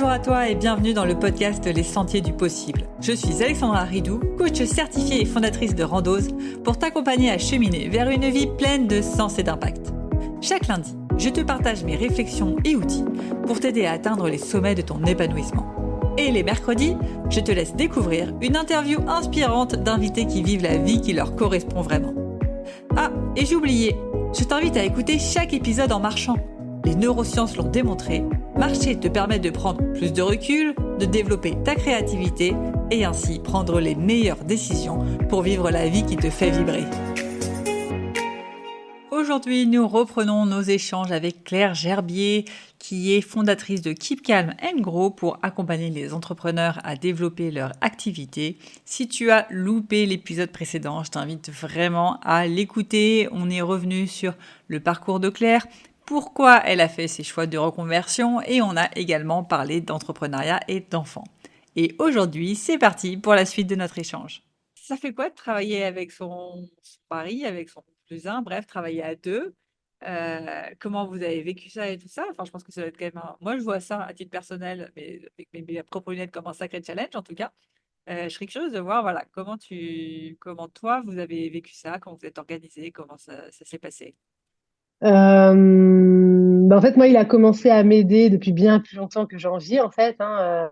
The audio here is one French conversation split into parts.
Bonjour à toi et bienvenue dans le podcast Les Sentiers du Possible. Je suis Alexandra Ridou, coach certifiée et fondatrice de Randose, pour t'accompagner à cheminer vers une vie pleine de sens et d'impact. Chaque lundi, je te partage mes réflexions et outils pour t'aider à atteindre les sommets de ton épanouissement. Et les mercredis, je te laisse découvrir une interview inspirante d'invités qui vivent la vie qui leur correspond vraiment. Ah, et j'ai oublié, je t'invite à écouter chaque épisode en marchant. Les neurosciences l'ont démontré, marcher te permet de prendre plus de recul, de développer ta créativité et ainsi prendre les meilleures décisions pour vivre la vie qui te fait vibrer. Aujourd'hui, nous reprenons nos échanges avec Claire Gerbier, qui est fondatrice de Keep Calm & Grow pour accompagner les entrepreneurs à développer leur activité. Si tu as loupé l'épisode précédent, je t'invite vraiment à l'écouter. On est revenu sur le parcours de Claire, pourquoi elle a fait ses choix de reconversion et on a également parlé d'entrepreneuriat et d'enfants. Et aujourd'hui, c'est parti pour la suite de notre échange. Ça fait quoi de travailler avec son mari, avec son plus un, bref, travailler à deux? Comment vous avez vécu ça et tout ça? Enfin, je pense que ça doit être quand même moi, je vois ça à titre personnel, mais avec mes propres lunettes comme un sacré challenge en tout cas. Je serais curieuse de voir, voilà, comment toi, vous avez vécu ça, comment vous êtes organisé, comment ça s'est passé? En fait, moi, il a commencé à m'aider depuis bien plus longtemps que janvier, en fait, hein,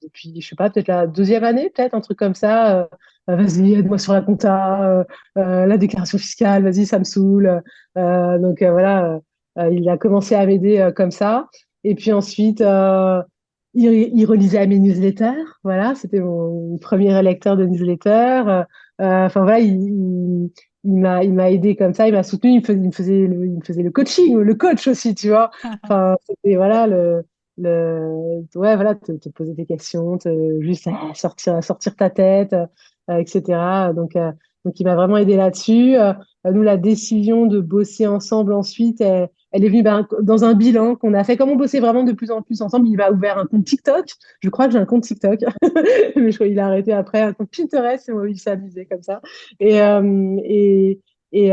depuis, je sais pas, peut-être la deuxième année, peut-être, un truc comme ça. Vas-y, aide-moi sur la compta, la déclaration fiscale, vas-y, ça me saoule. Voilà, il a commencé à m'aider comme ça. Et puis ensuite, il relisait mes newsletters. Voilà, c'était mon premier lecteur de newsletters. Enfin, voilà, il m'a aidé comme ça, il m'a soutenu, il me faisait le coaching, le coach aussi, tu vois. Enfin, c'était voilà ouais, voilà, te poser des questions, juste sortir ta tête, etc. Donc il m'a vraiment aidé là-dessus. Nous, la décision de bosser ensemble ensuite, elle est venue dans un bilan qu'on a fait. Comme on bossait vraiment de plus en plus ensemble, il m'a ouvert un compte TikTok. Je crois que j'ai un compte TikTok, mais je crois qu'il a arrêté après un compte Pinterest, et moi, il s'est amusé comme ça. Et, euh, et, et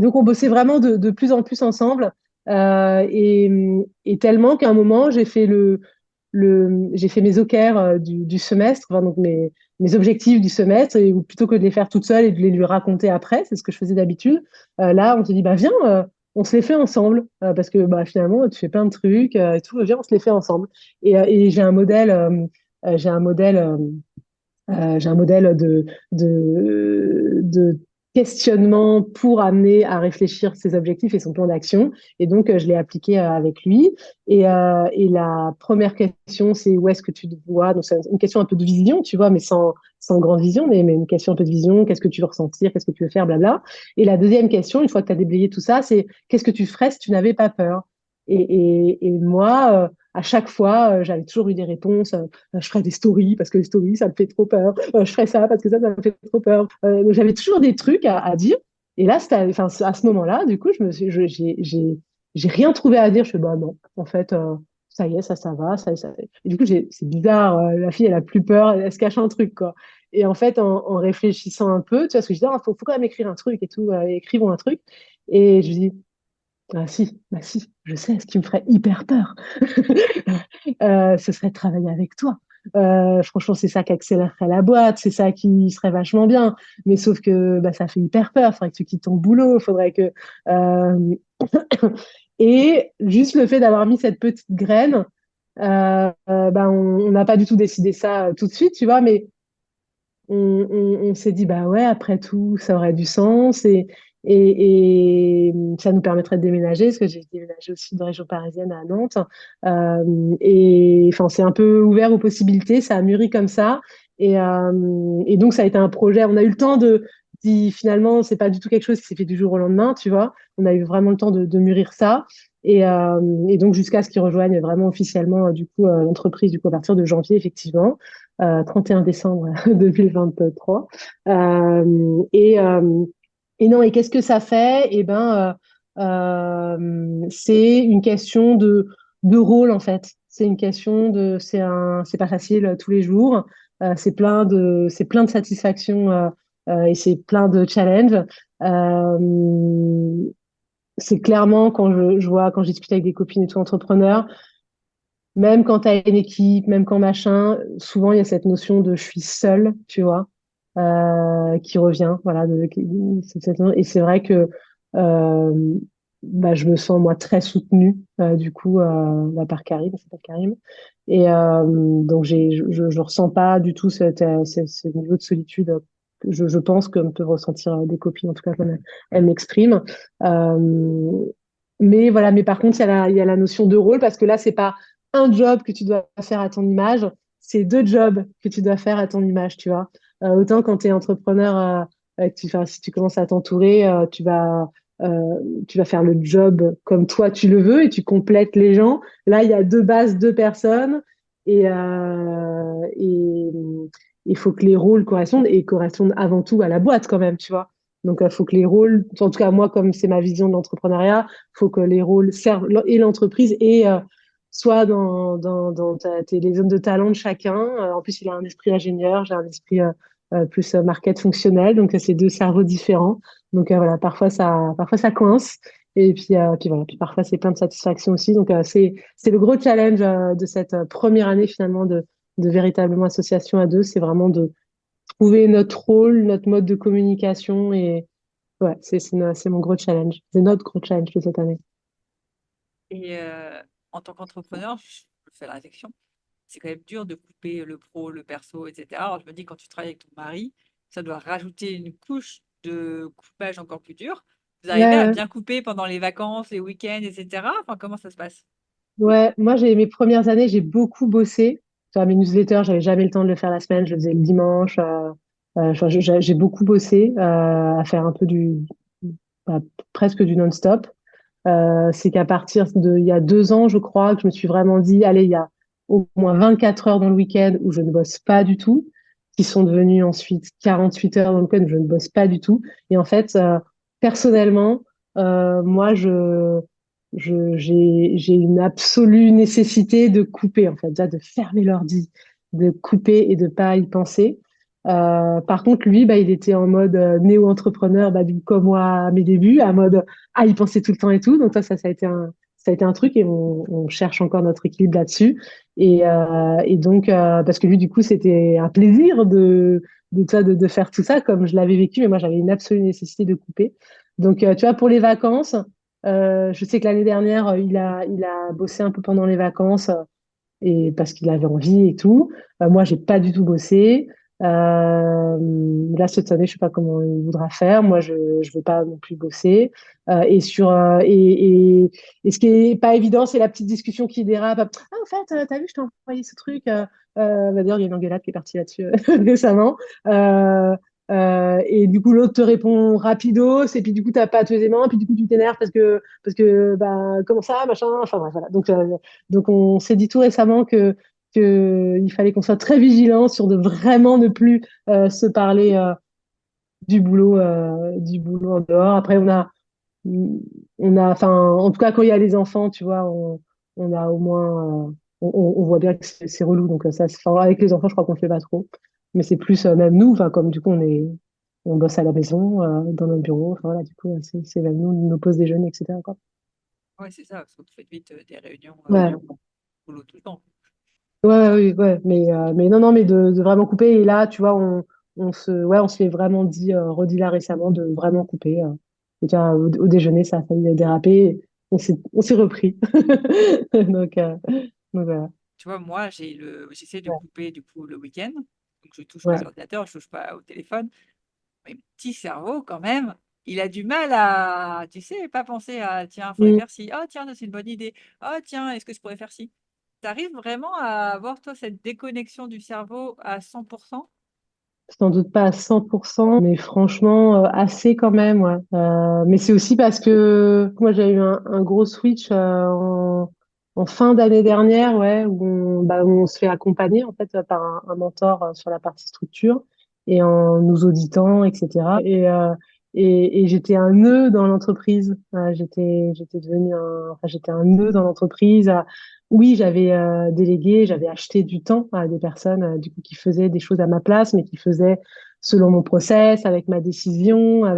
donc, on bossait vraiment de plus en plus ensemble. Et tellement qu'à un moment, j'ai fait mes OKR du semestre, enfin, donc mes objectifs du semestre, et plutôt que de les faire toute seule et de les lui raconter après, c'est ce que je faisais d'habitude. Là, on se dit, bah, viens, on se les fait ensemble, parce que bah, finalement, tu fais plein de trucs et tout, viens, on se les fait ensemble. Et j'ai un modèle. J'ai un modèle de questionnement pour amener à réfléchir ses objectifs et son plan d'action. Et donc, je l'ai appliqué avec lui. Et la première question, c'est où est-ce que tu te vois? Donc, c'est une question un peu de vision, tu vois, mais sans grande vision, mais une question un peu de vision. Qu'est-ce que tu veux ressentir? Qu'est-ce que tu veux faire? Blabla. Et la deuxième question, une fois que tu as déblayé tout ça, c'est qu'est-ce que tu ferais si tu n'avais pas peur? Et moi, à chaque fois, j'avais toujours eu des réponses. Je ferais des stories parce que les stories, ça me fait trop peur. Je ferais ça parce que ça me fait trop peur. Donc j'avais toujours des trucs à dire. Et là, enfin, à ce moment-là, du coup, j'ai rien trouvé à dire. Je fais, bah non, en fait, ça y est, ça va. Et du coup, c'est bizarre. La fille, elle a plus peur, elle se cache un truc, quoi. Et en fait, en réfléchissant un peu, tu vois, ce que je dis, ah, faut quand même écrire un truc et tout, écrivons un truc. Et je dis, bah si, je sais, ce qui me ferait hyper peur, ce serait de travailler avec toi. Franchement, c'est ça qui accélérerait la boîte, c'est ça qui serait vachement bien. Mais sauf que bah, ça fait hyper peur. Il faudrait que tu quittes ton boulot, faudrait que. euh, Et juste le fait d'avoir mis cette petite graine, bah, on n'a pas du tout décidé ça tout de suite, tu vois, mais on s'est dit, bah ouais, après tout, ça aurait du sens et ça nous permettrait de déménager, parce que j'ai déménagé aussi de région parisienne à Nantes. Et enfin, c'est un peu ouvert aux possibilités, ça a mûri comme ça. Et donc, ça a été un projet. On a eu le temps finalement, c'est pas du tout quelque chose qui s'est fait du jour au lendemain, tu vois. On a eu vraiment le temps de mûrir ça. Et donc, jusqu'à ce qu'ils rejoignent vraiment officiellement, du coup, l'entreprise, du coup, à partir de janvier, effectivement. 31 décembre 2023. Et non, et qu'est-ce que ça fait? Eh ben, c'est une question de rôle en fait. C'est une question c'est pas facile tous les jours. C'est plein de satisfaction et c'est plein de challenges. C'est clairement quand je vois, quand j'ai discuté avec des copines et tout entrepreneurs, même quand tu as une équipe, même quand machin, souvent il y a cette notion de je suis seule, tu vois, qui revient. Voilà, et c'est vrai que bah, je me sens moi très soutenue du coup bah, par Karim, c'est pas Karim. Et donc je ressens pas du tout ce niveau de solitude que je pense que peuvent ressentir des copines, en tout cas quand elles m'expriment. Euh, mais voilà, mais par contre, il y a la notion de rôle parce que là, c'est pas un job que tu dois faire à ton image, c'est deux jobs que tu dois faire à ton image, tu vois. Autant quand tu es entrepreneur, enfin, si tu commences à t'entourer, tu vas faire le job comme toi tu le veux et tu complètes les gens. Là, il y a deux bases, deux personnes et il faut que les rôles correspondent et correspondent avant tout à la boîte quand même, tu vois. Donc, il faut que les rôles, en tout cas moi, comme c'est ma vision de l'entrepreneuriat, faut que les rôles servent et l'entreprise et soit les zones de talent de chacun. En plus, il a un esprit ingénieur, j'ai un esprit plus market fonctionnel, donc c'est deux cerveaux différents. Donc voilà, parfois ça coince. Et puis voilà, puis parfois c'est plein de satisfaction aussi. Donc c'est le gros challenge de cette première année finalement de véritablement association à deux, c'est vraiment de trouver notre rôle, notre mode de communication et ouais, c'est mon gros challenge. C'est notre gros challenge de cette année. Et en tant qu'entrepreneur, je fais la réflexion, c'est quand même dur de couper le pro, le perso, etc. Alors je me dis, quand tu travailles avec ton mari, ça doit rajouter une couche de coupage encore plus dur. Vous arrivez à Ouais, bien couper pendant les vacances, les week-ends, etc. Enfin, comment ça se passe? ouais, moi j'ai mes premières années, j'ai beaucoup bossé. Sur mes newsletters, j'avais jamais le temps de le faire la semaine, je le faisais le dimanche. J'ai beaucoup bossé à faire un peu bah, presque du non-stop. C'est qu'à partir de il y a 2 ans, je crois, que je me suis vraiment dit, allez, il y a au moins 24 heures dans le week-end où je ne bosse pas du tout, qui sont devenues ensuite 48 heures dans le week-end où je ne bosse pas du tout. Et en fait, personnellement, moi, j'ai une absolue nécessité de couper, en fait, déjà de fermer l'ordi, de couper et de pas y penser. Par contre, lui, bah, il était en mode néo-entrepreneur, bah, comme moi à mes débuts, à mode y penser tout le temps et tout. Donc ça a été un truc et on cherche encore notre équilibre là-dessus. Et donc, parce que lui, du coup, c'était un plaisir de faire tout ça comme je l'avais vécu, mais moi, j'avais une absolue nécessité de couper. Donc, tu vois, pour les vacances, je sais que l'année dernière, il a bossé un peu pendant les vacances et parce qu'il avait envie et tout. Moi, j'ai pas du tout bossé. Là, cette année, je sais pas comment il voudra faire. Moi, je veux pas non plus bosser. Et ce qui est pas évident, c'est la petite discussion qui dérape. Ah, en fait, t'as vu, je t'ai envoyé ce truc. Bah, d'ailleurs, il y a une engueulade qui est partie là-dessus récemment. Et du coup, l'autre te répond rapidos, et puis du coup, t'as pas tous les aimants, et puis du coup, tu t'énerves parce que bah, comment ça, machin. Enfin, bref, voilà. Donc, on s'est dit tout récemment que il fallait qu'on soit très vigilant sur de vraiment ne plus se parler du boulot en dehors. Après, enfin, en tout cas, quand il y a les enfants, tu vois, on a au moins, on voit bien que c'est relou. Donc, enfin, avec les enfants, je crois qu'on le fait pas trop. Mais c'est plus, même nous, enfin, comme du coup, on bosse à la maison, dans notre bureau. Enfin, voilà, du coup, c'est même nous, nos pauses déjeuner, etc., quoi. Ouais, c'est ça, parce que vous faites vite des réunions Ouais. boulot tout le temps. Ouais, ouais, ouais, mais non, non, mais de vraiment couper. Et là, tu vois, ouais, on se l'est vraiment dit, redit là récemment, de vraiment couper. Et tu vois, au déjeuner, ça a failli déraper. On s'est repris. Donc, euh, donc voilà. Tu vois, moi, j'essaie de Ouais, couper du coup le week-end. Donc, je touche pas à ouais. l'ordinateur, je touche pas au téléphone. Mais mon petit cerveau, quand même, il a du mal à, tu sais, pas penser à, tiens, il faudrait Mm. faire ci. Oh, tiens, c'est une bonne idée. Oh, tiens, est-ce que je pourrais faire ci? Tu arrives vraiment à avoir, toi, cette déconnexion du cerveau à 100%? Sans doute pas à 100%, mais franchement, assez quand même, ouais. Mais c'est aussi parce que moi, j'ai eu un gros switch en fin d'année dernière, ouais, où on se fait accompagner en fait par un mentor sur la partie structure et en nous auditant, etc. Et j'étais un nœud dans l'entreprise. J'étais devenue enfin, j'étais un nœud dans l'entreprise. Oui, j'avais délégué, j'avais acheté du temps à des personnes du coup qui faisaient des choses à ma place, mais qui faisaient selon mon process, avec ma décision, et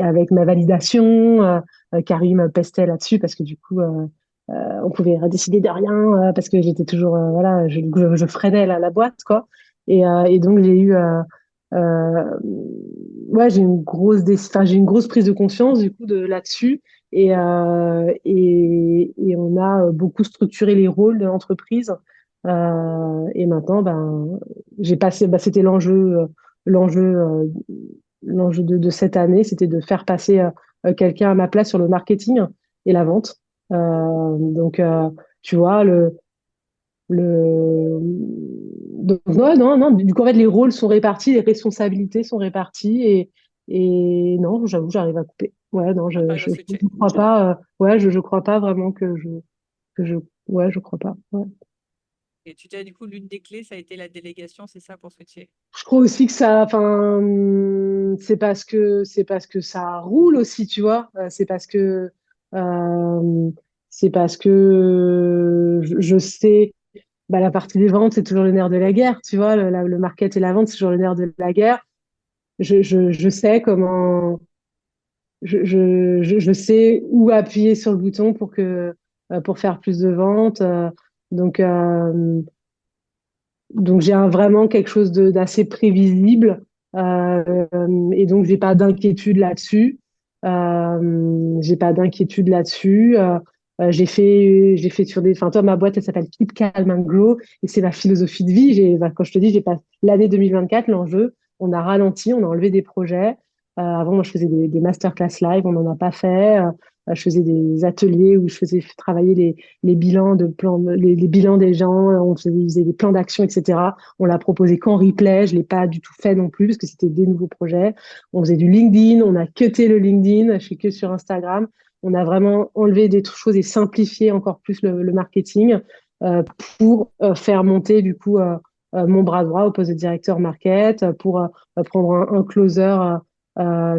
avec ma validation. Karim pestait là-dessus parce que du coup, on pouvait décider de rien parce que j'étais toujours voilà, je freinais la boîte quoi. Et donc j'ai eu euh, ouais, j'ai une grosse prise de conscience du coup de là-dessus. Et on a beaucoup structuré les rôles de l'entreprise. Et maintenant, ben, j'ai passé, bah, c'était l'enjeu, l'enjeu de cette année, c'était de faire passer quelqu'un à ma place sur le marketing et la vente. Donc, tu vois, donc, ouais, non, non, du coup, en fait, les rôles sont répartis, les responsabilités sont réparties et non, j'avoue, j'arrive à couper. Ouais, non, T'arrives à switcher. je crois pas, ouais, je crois pas vraiment que je, ouais, je crois pas. Ouais. Et tu dis, du coup, l'une des clés, ça a été la délégation, c'est ça pour switcher. Je crois aussi que ça, enfin, c'est parce que ça roule aussi, tu vois. Euh, c'est parce que je sais, bah, la partie des ventes, c'est toujours le nerf de la guerre, tu vois. Le market et la vente, c'est toujours le nerf de la guerre. Je sais comment, je sais où appuyer sur le bouton pour faire plus de ventes. Donc, euh, donc j'ai vraiment quelque chose d'assez prévisible et donc j'ai pas d'inquiétude là-dessus. J'ai pas d'inquiétude là-dessus. J'ai fait sur des, enfin toi ma boîte elle s'appelle Keep Calm and Grow et c'est ma philosophie de vie. Bah, quand je te dis j'ai pas l'année 2024 l'enjeu, on a ralenti, on a enlevé des projets. Avant moi je faisais des masterclass live, on n'en a pas fait. Je faisais des ateliers où je faisais travailler les bilans de plans, les bilans des gens, faisait des plans d'action, etc. On l'a proposé qu'en replay, je l'ai pas du tout fait non plus parce que c'était des nouveaux projets. On faisait du LinkedIn, on a cuté le LinkedIn, je suis que sur Instagram. On a vraiment enlevé des choses et simplifié encore plus le marketing euh, pour faire monter du coup mon bras droit au poste de directeur market, pour prendre un closer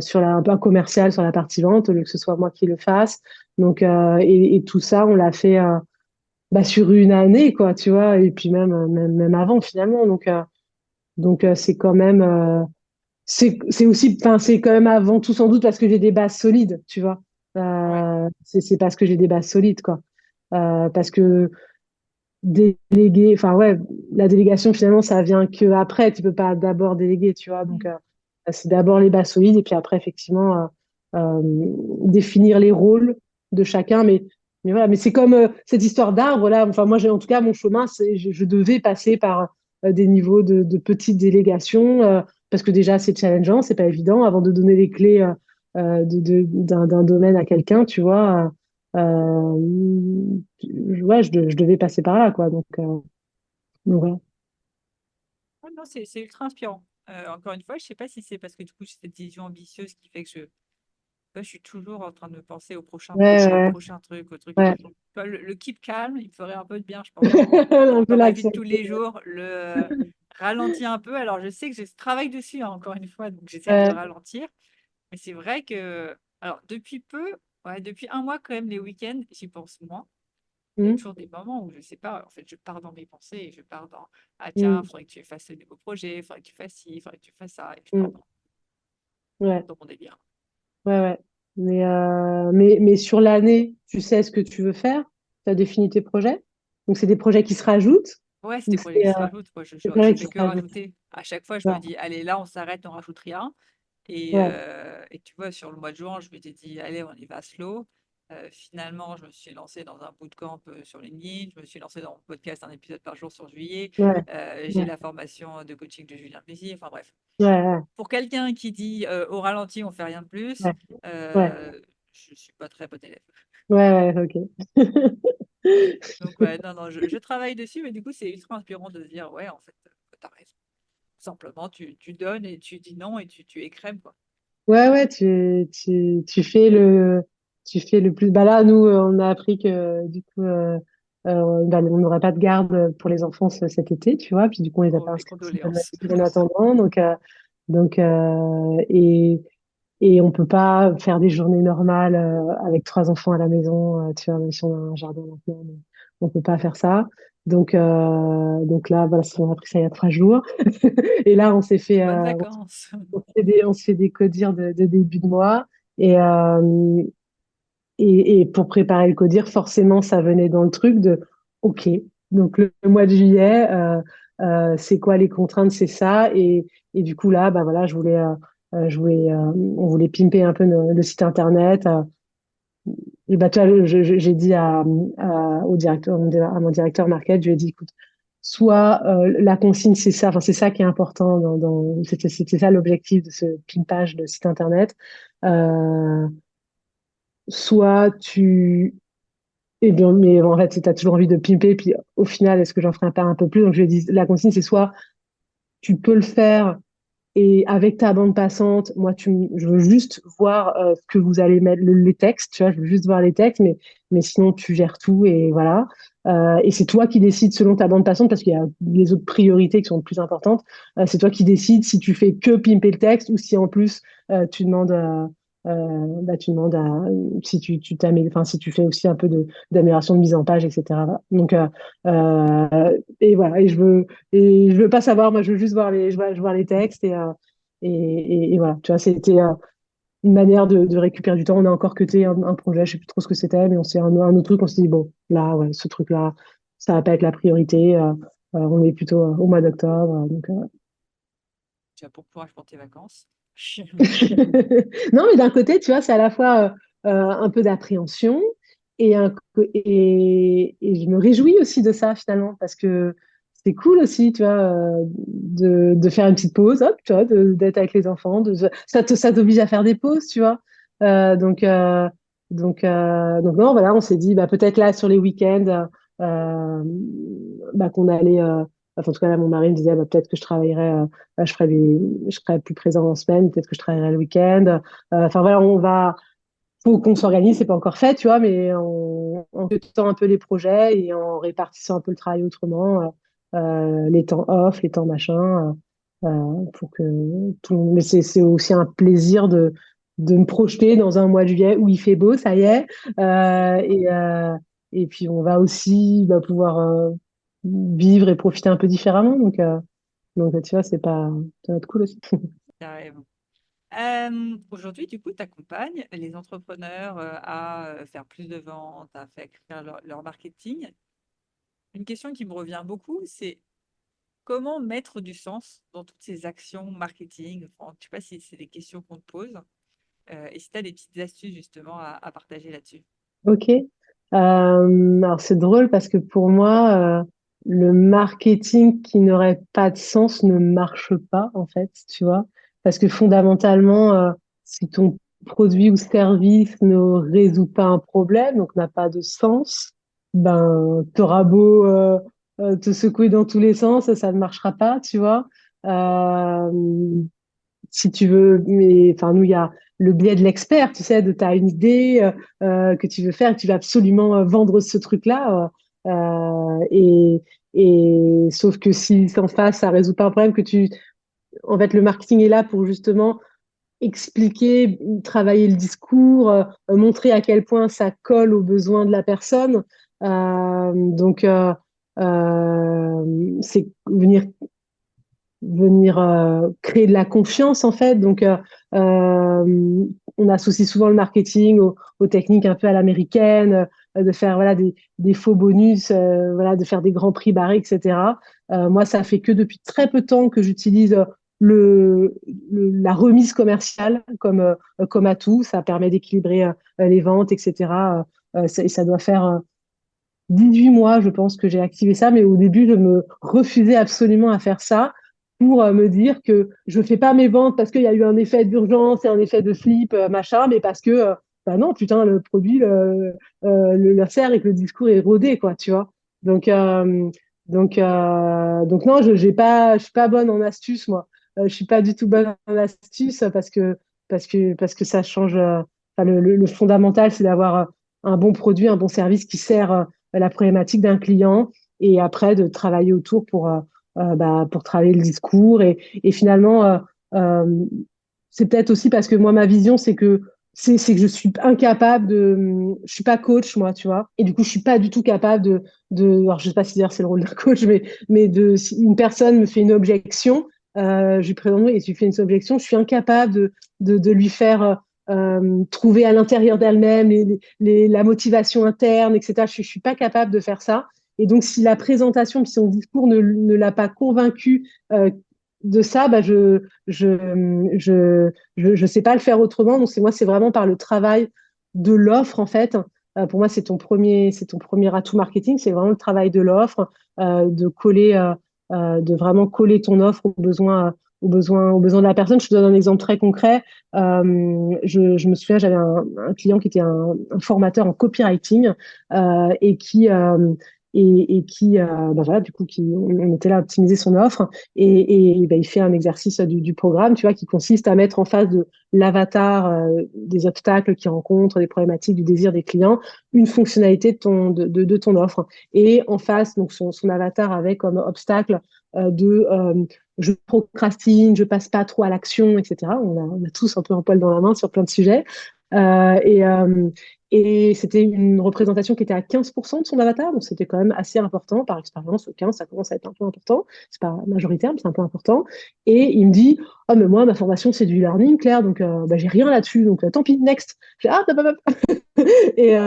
sur un commercial sur la partie vente, au lieu que ce soit moi qui le fasse. Donc, et tout ça, on l'a fait bah, sur une année, quoi, tu vois, et puis même avant, finalement. Donc c'est quand même, c'est aussi, enfin, c'est quand même avant tout sans doute parce que j'ai des bases solides, tu vois. Ouais. C'est parce que j'ai des bases solides, quoi. Parce que déléguer, enfin, ouais, la délégation, finalement, ça vient que après, tu peux pas d'abord déléguer, tu vois. Donc, Mm. c'est d'abord les bases solides et puis après, effectivement, définir les rôles de chacun. Mais voilà, mais c'est comme cette histoire d'arbre là. Enfin, moi, en tout cas, mon chemin, je devais passer par des niveaux de petites délégations parce que déjà, c'est challengeant, c'est pas évident. Avant de donner les clés d'un domaine à quelqu'un, tu vois, ouais, je devais passer par là, quoi. Donc voilà. Ah non, c'est ultra inspirant. Encore une fois, je sais pas si c'est parce que du coup, j'ai cette vision ambitieuse qui fait que je suis toujours en train de penser au prochain Ouais, projet, au ouais, prochain truc, au truc. ouais. Tu vois, le keep calm, il me ferait un peu de bien, je pense, Un peu dans ma vie de tous l'accepter. les jours. Le ralentir un peu. Alors, je sais que je travaille dessus, hein, encore une fois, donc j'essaye de le Ouais. ralentir. Mais c'est vrai que, alors, depuis peu, ouais, depuis un mois, quand même, les week-ends, j'y pense moins. Il y a Mm, toujours des moments où je sais pas, en fait, je pars dans mes pensées et je pars dans ah tiens, il mm, faudrait que tu fasses ce nouveau projet, il faudrait que tu fasses ci, il faudrait que tu fasses ça, et je pars mm. Ouais, dans mon délire. ouais, ouais. Mais sur l'année, tu sais ce que tu veux faire? Tu as défini tes projets? Donc, c'est des projets qui se rajoutent Ouais, c'est ou des projets c'est qui se rajoutent. Quoi. des Je projets qui fais se que rajoutent? rajouter. À chaque fois, je Ouais, me dis, allez, là, on s'arrête, on rajoute rien. ouais, Et tu vois, sur le mois de juin, je m'étais dit, allez, on y va slow. Finalement, je me suis lancée dans un bootcamp sur LinkedIn. Je me suis lancée dans mon podcast, un épisode par jour sur juillet. ouais, J'ai ouais, la formation de coaching de Julien Bézier. Enfin bref. ouais, ouais, Pour quelqu'un qui dit au ralenti, on fait rien de plus, ouais, ouais, euh, je suis pas très bon élève. ouais, ouais, ok. Donc, ouais, non, non, je travaille dessus, mais du coup, c'est ultra inspirant de se dire, ouais, en fait, t'as raison. Simplement, tu donnes et tu dis non et tu écrèmes, quoi. Ouais, ouais, tu fais le plus. Bah là, nous, on a appris que du coup, bah, on n'aurait pas de garde pour les enfants cet été, tu vois. Puis du coup, on les a Oh, pas mes inscrits sur le condoléances. en attendant. Donc, et on peut pas faire des journées normales avec trois enfants à la maison, tu vois, même si on a un jardin maintenant, mais on peut pas faire ça. Donc là, voilà, on a appris ça il y a 3 jours. Et là, Bonnes vacances. on se fait des codires de début de mois. Et, euh, et pour préparer le codir, forcément, ça venait dans le truc de, OK, donc le mois de juillet, c'est quoi les contraintes, c'est ça. Et du coup, là, bah voilà, on voulait pimper un peu le site internet. Et bah, tu vois, j'ai dit au directeur, à mon directeur market, je lui ai dit, écoute, soit la consigne, c'est ça, enfin, c'est ça qui est important, c'était ça l'objectif de ce pimpage de site internet. Euh, soit tu et bien, mais en fait, tu as toujours envie de pimper, puis au final, est-ce que j'en ferai pas un peu plus? Donc, je lui ai dit, la consigne, c'est soit tu peux le faire et avec ta bande passante, moi, je veux juste voir ce que vous allez mettre, les textes, tu vois, je veux juste voir les textes, mais sinon, tu gères tout et voilà. Et c'est toi qui décides selon ta bande passante, parce qu'il y a les autres priorités qui sont plus importantes. C'est toi qui décides si tu fais que pimper le texte ou si en plus tu demandes, tu demandes si tu t'améliores, enfin, si tu fais aussi un peu d'amélioration de mise en page, etc. Voilà. Donc, et voilà, et je veux pas savoir, moi, je veux juste voir je veux voir les textes et voilà, tu vois, c'était une manière de récupérer du temps. On a encore cuté un projet, je sais plus trop ce que c'était, mais on s'est un autre truc, on s'est dit, bon, là, ouais, ce truc-là, ça va pas être la priorité. On est plutôt au mois d'octobre. Donc, Tu as bon courage pour tes vacances. non, mais d'un côté, tu vois, c'est à la fois un peu d'appréhension et je me réjouis aussi de ça finalement parce que c'est cool aussi, tu vois, de faire une petite pause, hop, tu vois, d'être avec les enfants, ça t'oblige à faire des pauses, tu vois. Euh, donc, euh, donc non, voilà, on s'est dit, bah, peut-être là sur les week-ends, qu'on allait, enfin, en tout cas là, mon mari me disait, bah, peut-être que je travaillerais. Je serai plus présent en semaine, peut-être que je travaillerai le week-end. Enfin voilà, faut qu'on s'organise, c'est pas encore fait, tu vois, mais en temps un peu les projets et en répartissant un peu le travail autrement, les temps off, les temps machin, pour que mais c'est aussi un plaisir de me projeter dans un mois de juillet où il fait beau, ça y est, et puis on va aussi pouvoir vivre et profiter un peu différemment, donc tu vois, ça va être cool aussi. Carrément. Aujourd'hui, du coup, tu accompagnes les entrepreneurs à faire plus de ventes, à faire créer leur marketing. Une question qui me revient beaucoup, c'est comment mettre du sens dans toutes ces actions marketing? Enfin, je sais pas si c'est des questions qu'on te pose. Et si tu as des petites astuces justement à partager là-dessus. Ok. Alors c'est drôle parce que pour moi, le marketing qui n'aurait pas de sens ne marche pas en fait, tu vois. Parce que fondamentalement, si ton produit ou service ne résout pas un problème, donc n'a pas de sens, ben t'auras beau te secouer dans tous les sens, ça ne marchera pas, tu vois. Euh, si tu veux, mais enfin, nous, il y a le biais de l'expert, tu sais, de tu as une idée que tu veux faire et tu vas absolument vendre ce truc-là. Et sauf que si en face, ça résout pas un problème, en fait, le marketing est là pour justement expliquer, travailler le discours, montrer à quel point ça colle aux besoins de la personne. Donc, c'est venir créer de la confiance en fait. Donc, on associe souvent le marketing aux techniques un peu à l'américaine, de faire voilà des faux bonus, voilà de faire des grands prix barrés, etc. Moi, ça fait que depuis très peu de temps que j'utilise la remise commerciale comme atout. Ça permet d'équilibrer les ventes, etc. Et ça doit faire 18 mois, je pense, que j'ai activé ça, mais au début, je me refusais absolument à faire ça pour me dire que je ne fais pas mes ventes parce qu'il y a eu un effet d'urgence et un effet de flip, machin, mais parce que, bah non, putain, le produit le sert et que le discours est rodé, quoi, tu vois. Donc, donc non, je suis pas bonne en astuce, moi. Je suis pas du tout bonne en astuce parce que ça change. Enfin, le fondamental, c'est d'avoir un bon produit, un bon service qui sert la problématique d'un client et après de travailler autour pour travailler le discours. Et finalement, euh, c'est peut-être aussi parce que moi, ma vision, c'est que je suis incapable je suis pas coach, moi, tu vois. Et du coup, je suis pas du tout capable alors je sais pas si dire c'est le rôle d'un coach, mais si une personne me fait une objection, je lui présente et si tu fais une objection, je suis incapable de lui faire trouver à l'intérieur d'elle-même la motivation interne, etc. Je suis pas capable de faire ça. Et donc, si la présentation, si son discours ne l'a pas convaincu de ça, bah, je sais pas le faire autrement. Donc, c'est vraiment par le travail de l'offre, en fait. Pour moi, c'est ton premier atout marketing, c'est vraiment le travail de l'offre, de vraiment coller ton offre aux besoins de la personne. Je te donne un exemple très concret. Je me souviens, j'avais un client qui était un formateur en copywriting et qui, bah voilà, du coup, on était là à optimiser son offre bah, il fait un exercice du programme, tu vois, qui consiste à mettre en face de l'avatar des obstacles qu'il rencontre, des problématiques, du désir des clients, une fonctionnalité de ton offre. Et en face, donc son avatar avait comme obstacle je procrastine, je passe pas trop à l'action, etc. On a tous un peu un poil dans la main sur plein de sujets. Euh, et, euh, et c'était une représentation qui était à 15% de son avatar, donc c'était quand même assez important par expérience. 15, ça commence à être un peu important. C'est pas majoritaire, mais c'est un peu important. Et il me dit, oh, mais moi, ma formation, c'est du learning, Claire, donc bah, j'ai rien là-dessus, donc tant pis, next. J'ai, ah, bah, bah, bah. Et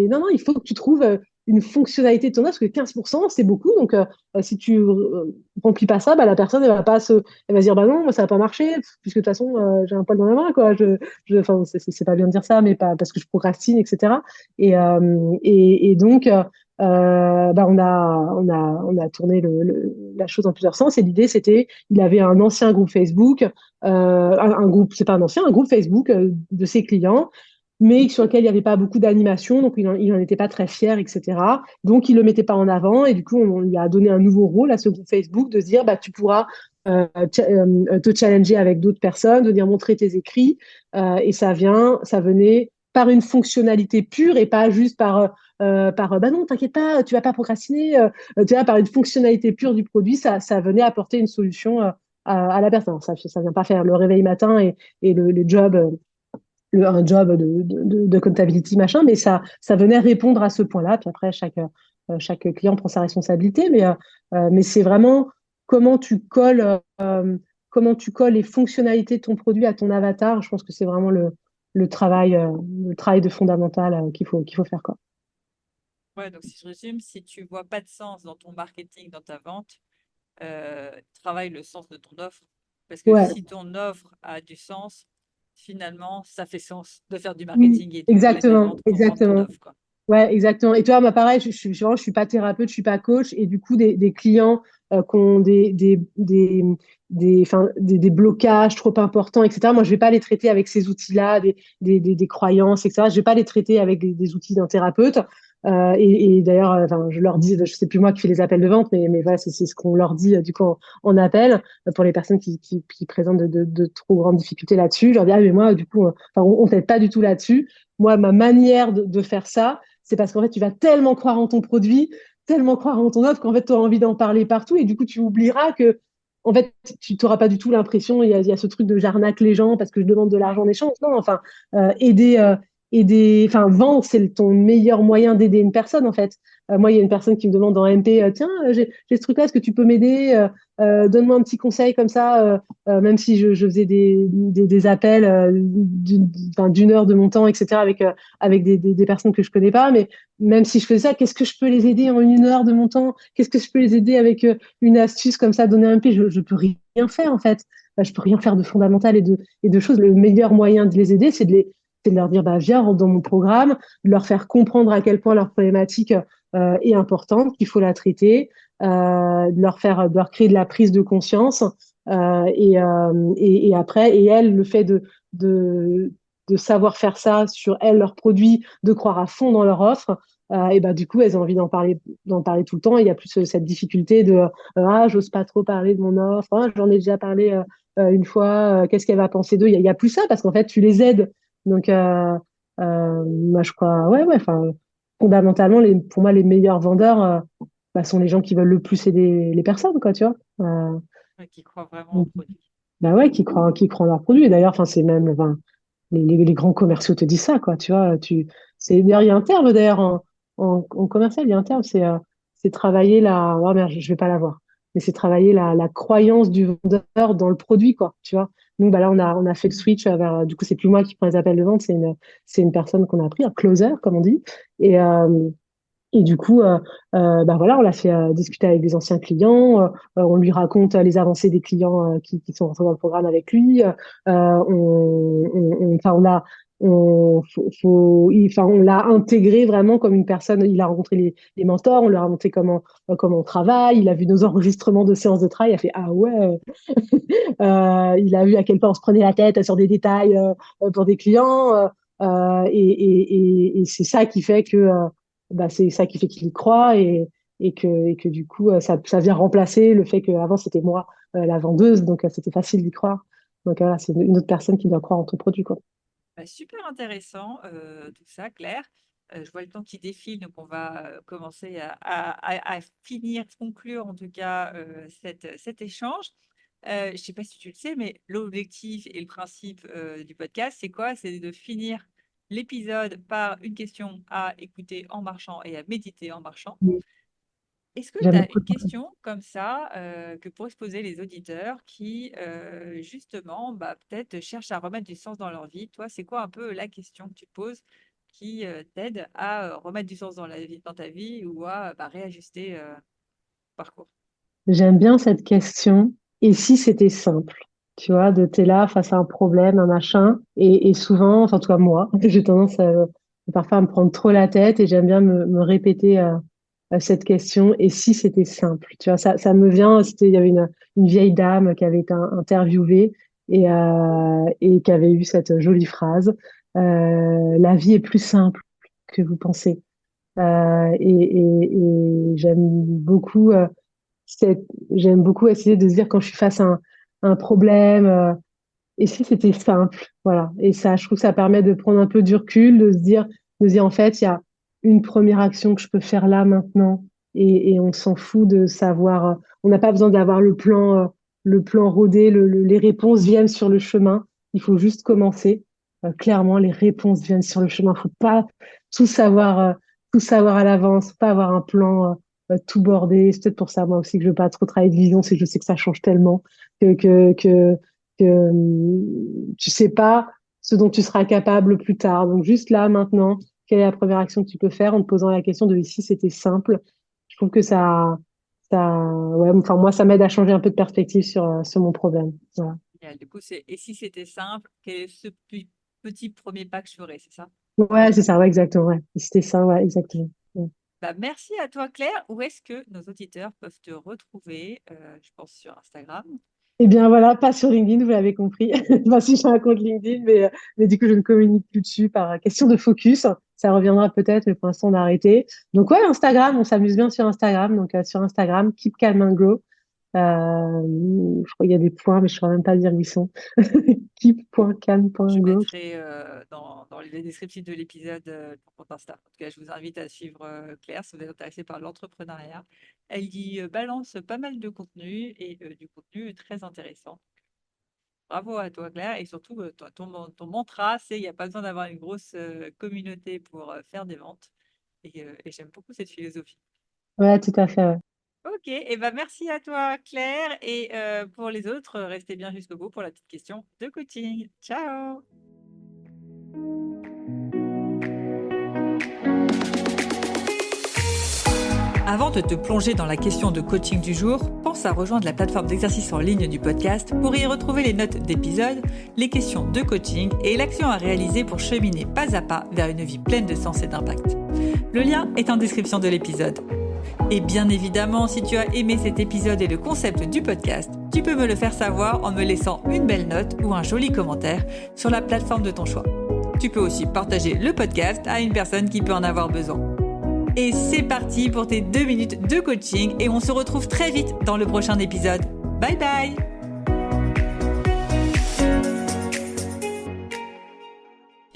non, non, il faut que tu trouves une fonctionnalité de ton offre, parce que 15%, c'est beaucoup. Donc, si tu remplis pas ça, bah, la personne, elle va se dire, bah non, moi, ça va pas marcher, puisque de toute façon, j'ai un poil dans la main, quoi. Enfin, c'est pas bien de dire ça, mais pas parce que je procrastine, etc. Et donc, bah, on a tourné la chose dans plusieurs sens. Et l'idée, c'était, il avait un ancien groupe Facebook, un groupe, c'est pas un ancien, un groupe Facebook de ses clients mais sur lequel il n'y avait pas beaucoup d'animation, donc il en était pas très fier, etc. Donc il le mettait pas en avant, et du coup on lui a donné un nouveau rôle à ce groupe Facebook de se dire bah tu pourras te challenger avec d'autres personnes, de venir montrer tes écrits, et ça venait par une fonctionnalité pure et pas juste par bah non t'inquiète pas tu vas pas procrastiner, tu vois par une fonctionnalité pure du produit ça venait apporter une solution à la personne. Ça vient pas faire le réveil matin et le job un job de comptability, machin, mais ça venait répondre à ce point-là. Puis après, chaque client prend sa responsabilité, mais c'est vraiment comment tu colles, comment tu colles les fonctionnalités de ton produit à ton avatar. Je pense que c'est vraiment le travail de fondamental qu'il faut faire, quoi. Ouais, donc si je résume, si tu vois pas de sens dans ton marketing, dans ta vente, travaille le sens de ton offre. Parce que Ouais, si ton offre a du sens, finalement, ça fait sens de faire du oui, marketing et du coup, et de la exactement, vente pour vendre ton exactement. offre, quoi. Ouais, exactement. Et toi, moi, pareil, je suis pas thérapeute, je suis pas coach, et du coup, des clients qui ont des blocages trop importants, etc. Moi, je vais pas les traiter avec ces outils-là, des croyances, etc. Je vais pas les traiter avec des outils d'un thérapeute. Et d'ailleurs, enfin, je leur dis, je sais plus moi qui fais les appels de vente, mais voilà, c'est ce qu'on leur dit du coup en appel pour les personnes qui présentent de trop grandes difficultés là-dessus. Je leur dis, ah, mais moi, du coup, enfin, on t'aide pas du tout là-dessus. Moi, ma manière de faire ça, c'est parce qu'en fait, tu vas tellement croire en ton produit, tellement croire en ton offre qu'en fait, tu auras envie d'en parler partout et du coup, tu oublieras que, en fait, tu n'auras pas du tout l'impression, il y a ce truc de j'arnaque les gens parce que je demande de l'argent en échange. Non, enfin, enfin, vendre, c'est ton meilleur moyen d'aider une personne, en fait. Moi, il y a une personne qui me demande en MP, tiens, j'ai ce truc-là, est-ce que tu peux m'aider? Donne-moi un petit conseil comme ça, même si je faisais des appels d'une heure de mon temps, etc., avec des personnes que je connais pas, mais même si je fais ça, qu'est-ce que je peux les aider en une heure de mon temps? Qu'est-ce que je peux les aider avec une astuce comme ça, donner un MP? Je peux rien faire en fait. Je peux rien faire de fondamental et de choses. Le meilleur moyen de les aider, c'est de leur dire, bah, viens, rentre dans mon programme, de leur faire comprendre à quel point leur problématique est importante, qu'il faut la traiter, de leur créer de la prise de conscience. Et après, et elle, le fait de savoir faire ça sur elles, leurs produits, de croire à fond dans leur offre, et bah, du coup, elles ont envie d'en parler tout le temps. Il y a plus cette difficulté de ah, j'ose pas trop parler de mon offre, ah, j'en ai déjà parlé une fois, qu'est-ce qu'elle va penser d'eux? Il y a plus ça parce qu'en fait, tu les aides. Donc, moi, je crois, ouais, enfin, fondamentalement, pour moi, les meilleurs vendeurs bah, sont les gens qui veulent le plus aider les personnes, quoi, tu vois. Ouais, qui croient vraiment au produit. Bah ouais, qui croient en leurs produits. Et d'ailleurs, enfin, c'est même, enfin, les grands commerciaux te disent ça, quoi, tu vois. D'ailleurs, il y a un terme, d'ailleurs, en commercial, il y a un terme, c'est travailler oh merde, je vais pas l'avoir. Mais c'est travailler la croyance du vendeur dans le produit, quoi, tu vois. Donc là, on a fait le switch vers, du coup, c'est plus moi qui prends les appels de vente, c'est une personne qu'on a pris, un closer, comme on dit. Et, euh, et du coup, voilà, on l'a fait discuter avec des anciens clients. On lui raconte les avancées des clients qui sont rentrés dans le programme avec lui. Enfin, on l'a intégré vraiment comme une personne. Il a rencontré les mentors. On leur a montré comment on travaille. Il a vu nos enregistrements de séances de travail. Il a fait ah ouais. Il a vu à quel point on se prenait la tête sur des détails pour des clients. Et c'est ça qui fait que c'est ça qui fait qu'il y croit et que du coup, ça vient remplacer le fait qu'avant, c'était moi la vendeuse, donc c'était facile d'y croire. Donc voilà, c'est une autre personne qui doit croire en ton produit, quoi. Bah, super intéressant tout ça, Claire. Je vois le temps qui défile, donc on va commencer à finir, conclure en tout cas cet échange. Je ne sais pas si tu le sais, mais l'objectif et le principe du podcast, c'est quoi? C'est de finir l'épisode par une question à écouter en marchant et à méditer en marchant. Mm. Est-ce que tu J'aime as beaucoup. une question comme ça que pourraient se poser les auditeurs qui, justement, peut-être cherchent à remettre du sens dans leur vie? Toi, c'est quoi un peu la question que tu poses qui t'aide à remettre du sens dans dans ta vie ou à réajuster ton parcours? J'aime bien cette question. Et si c'était simple? Tu vois, de t'es là face à un problème, un machin, et souvent, enfin, toi, moi, j'ai tendance parfois à me prendre trop la tête et j'aime bien me répéter cette question. Et si c'était simple? Tu vois, ça me vient, il y avait une vieille dame qui avait été interviewée et qui avait eu cette jolie phrase, la vie est plus simple que vous pensez. Et c'est- j'aime beaucoup essayer de se dire quand je suis face à un problème, et si c'était simple, voilà. Et ça, je trouve que ça permet de prendre un peu du recul, de se dire en fait, il y a une première action que je peux faire là maintenant, et on s'en fout de savoir. On n'a pas besoin d'avoir le plan rodé, les réponses viennent sur le chemin. Il faut juste commencer. Clairement, les réponses viennent sur le chemin. Faut pas tout savoir, tout savoir à l'avance, pas avoir un plan. Tout bordé. C'est peut-être pour ça, moi aussi, que je veux pas trop travailler de vision, c'est que je sais que ça change tellement que tu sais pas ce dont tu seras capable plus tard. Donc, juste là, maintenant, quelle est la première action que tu peux faire en te posant la question de si c'était simple? Je trouve que ouais, enfin, moi, ça m'aide à changer un peu de perspective sur mon problème. Voilà. Génial. Du coup, c'est et si c'était simple, quel est ce petit premier pas que je ferais, c'est ça? Ouais, c'est ça, ouais, exactement. Ouais. C'était ça, ouais, exactement. Ouais. Merci à toi, Claire. Où est-ce que nos auditeurs peuvent te retrouver? Je pense sur Instagram. Eh bien voilà, pas sur LinkedIn, vous l'avez compris. Enfin, si j'ai un compte LinkedIn, mais du coup, je ne communique plus dessus par question de focus. Ça reviendra peut-être, mais pour l'instant, on a arrêté. Donc ouais, Instagram, on s'amuse bien sur Instagram. Donc sur Instagram, Keep Calm and Grow. Je crois qu'il y a des points, mais je ne saurais même pas dire où ils sont. Je Keep.calm.go. mettrai dans les descriptifs de l'épisode ton compte Insta. En tout cas, je vous invite à suivre Claire si vous êtes intéressé par l'entrepreneuriat. Elle y balance pas mal de contenu et du contenu très intéressant. Bravo à toi, Claire. Et surtout, ton mantra, c'est il n'y a pas besoin d'avoir une grosse communauté pour faire des ventes. Et j'aime beaucoup cette philosophie. Ouais, tout à fait. Ouais. Ok, et merci à toi, Claire. Et pour les autres, restez bien jusqu'au bout pour la petite question de coaching. Ciao! Avant de te plonger dans la question de coaching du jour, pense à rejoindre la plateforme d'exercice en ligne du podcast pour y retrouver les notes d'épisode, les questions de coaching et l'action à réaliser pour cheminer pas à pas vers une vie pleine de sens et d'impact. Le lien est en description de l'épisode. Et bien évidemment, si tu as aimé cet épisode et le concept du podcast, tu peux me le faire savoir en me laissant une belle note ou un joli commentaire sur la plateforme de ton choix. Tu peux aussi partager le podcast à une personne qui peut en avoir besoin. Et c'est parti pour tes 2 minutes de coaching et on se retrouve très vite dans le prochain épisode. Bye bye!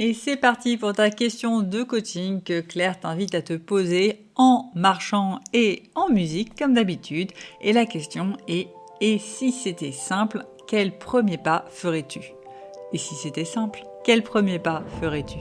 Et c'est parti pour ta question de coaching que Claire t'invite à te poser en marchant et en musique comme d'habitude. Et la question est, et si c'était simple, quel premier pas ferais-tu? Et si c'était simple, quel premier pas ferais-tu?